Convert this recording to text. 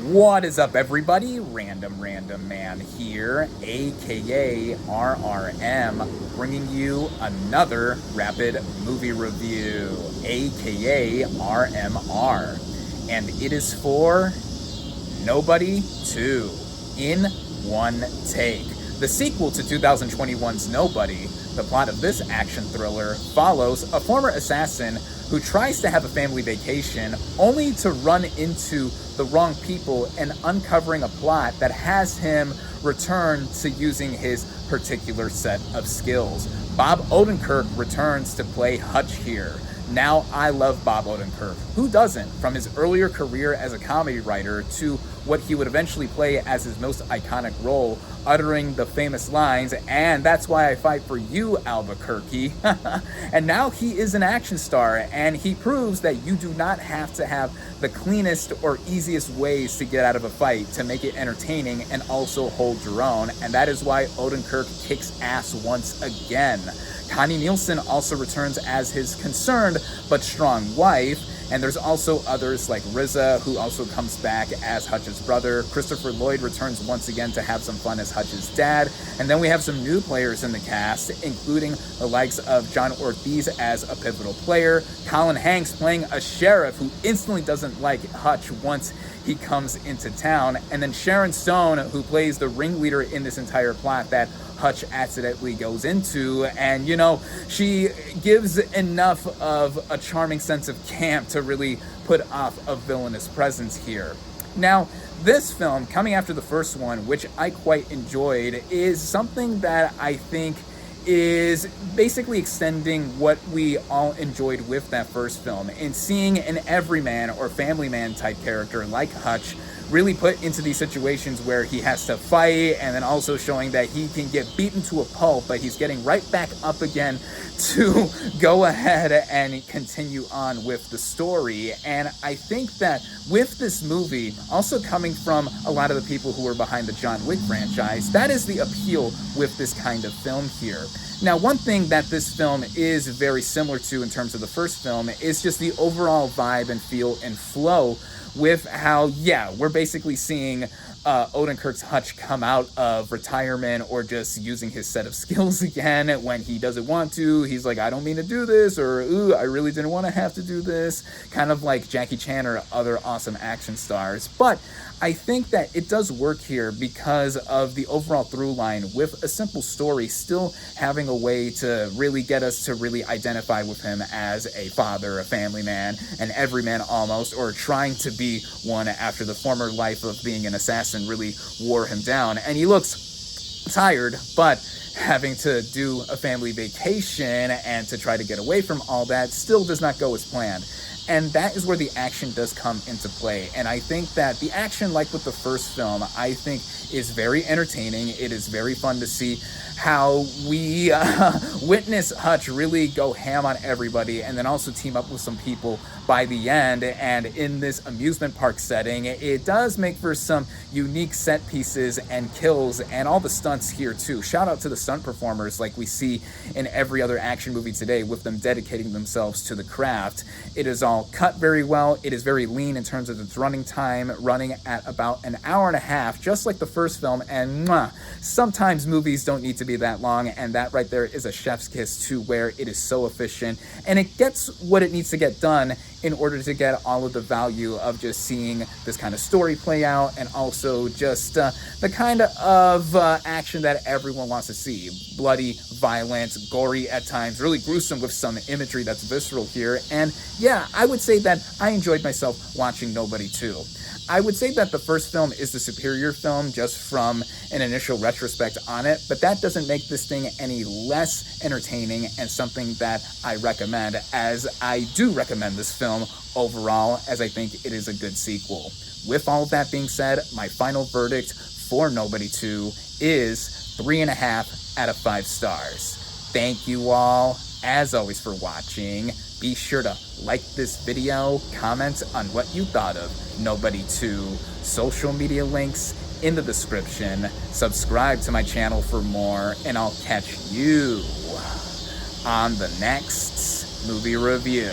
What is up, everybody? Random Random Man here, aka RRM, bringing you another rapid movie review, aka RMR. And it is for Nobody 2 in one take. The sequel to 2021's Nobody, the plot of this action thriller follows a former assassin who tries to have a family vacation only to run into the wrong people and uncovering a plot that has him return to using his particular set of skills. Bob Odenkirk returns to play Hutch here. Now, I love Bob Odenkirk. Who doesn't? From his earlier career as a comedy writer to what he would eventually play as his most iconic role, uttering the famous lines, "And that's why I fight for you, Albuquerque." And now he is an action star, and he proves that you do not have to have the cleanest or easiest ways to get out of a fight to make it entertaining and also hold your own, and that is why Odenkirk kicks ass once again. Connie Nielsen also returns as his concerned but strong wife, and there's also others like RZA, who also comes back as Hutch's brother. Christopher Lloyd returns once again to have some fun as Hutch's dad, and then we have some new players in the cast, including the likes of John Ortiz as a pivotal player, Colin Hanks playing a sheriff who instantly doesn't like Hutch once he comes into town, and then Sharon Stone, who plays the ringleader in this entire plot that Hutch accidentally goes into, and she gives enough of a charming sense of camp to really put off a villainous presence here. Now, this film, coming after the first one, which I quite enjoyed, is something that I think is basically extending what we all enjoyed with that first film, and seeing an everyman or family man type character like Hutch really put into these situations where he has to fight, and then also showing that he can get beaten to a pulp, but he's getting right back up again to go ahead and continue on with the story. And I think that with this movie, also coming from a lot of the people who were behind the John Wick franchise, that is the appeal with this kind of film here. Now, one thing that this film is very similar to in terms of the first film is just the overall vibe and feel and flow with how, we're basically seeing Odenkirk's Hutch come out of retirement or just using his set of skills again when he doesn't want to. He's like, I don't mean to do this, or, ooh, I really didn't want to have to do this. Kind of like Jackie Chan or other awesome action stars. But I think that it does work here because of the overall through line with a simple story, still having a way to really get us to really identify with him as a father, a family man, an everyman almost, or trying to be one after the former life of being an assassin really wore him down. And he looks tired, but having to do a family vacation and to try to get away from all that still does not go as planned. And that is where the action does come into play. And I think that the action, like with the first film, I think is very entertaining. It is very fun to see how we witness Hutch really go ham on everybody and then also team up with some people by the end. And in this amusement park setting, it does make for some unique set pieces and kills, and all the stunts here too. Shout out to the stunt performers like we see in every other action movie today, with them dedicating themselves to the craft. It is all cut very well. It is very lean in terms of its running time, running at about an hour and a half, just like the first film. And sometimes movies don't need to be that long, and that right there is a chef's kiss to where it is so efficient, and it gets what it needs to get done in order to get all of the value of just seeing this kind of story play out, and also just the kind of action that everyone wants to see. Bloody, violent, gory at times, really gruesome with some imagery that's visceral here. And I would say that I enjoyed myself watching Nobody 2. I would say that the first film is the superior film just from an initial retrospect on it, but that doesn't make this thing any less entertaining and something that I recommend, as I do recommend this film overall, as I think it is a good sequel. With all of that being said, my final verdict for Nobody 2 is 3.5 out of 5 stars. Thank you all, as always, for watching. Be sure to like this video, comment on what you thought of Nobody 2, social media links in the description, subscribe to my channel for more, and I'll catch you on the next movie review.